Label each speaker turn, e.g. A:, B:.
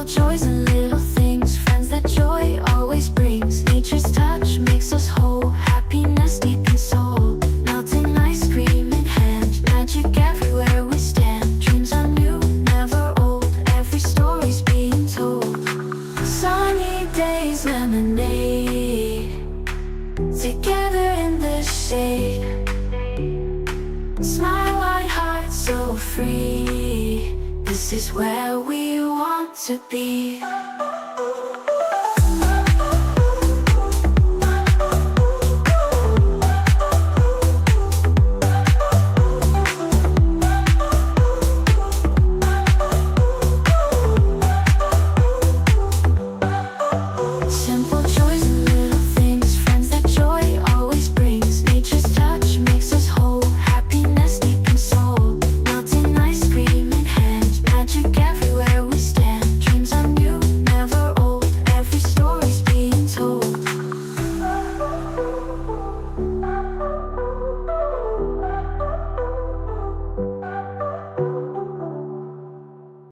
A: joys and little things, friends that joy always brings. Nature's touch makes us whole, happiness deep in soul. Melting ice cream in hand, magic everywhere we stand. Dreams are new, never old, every story's being told. Sunny days, lemonade, together in the shade. Smile, light heart, so free. This is where we want to be.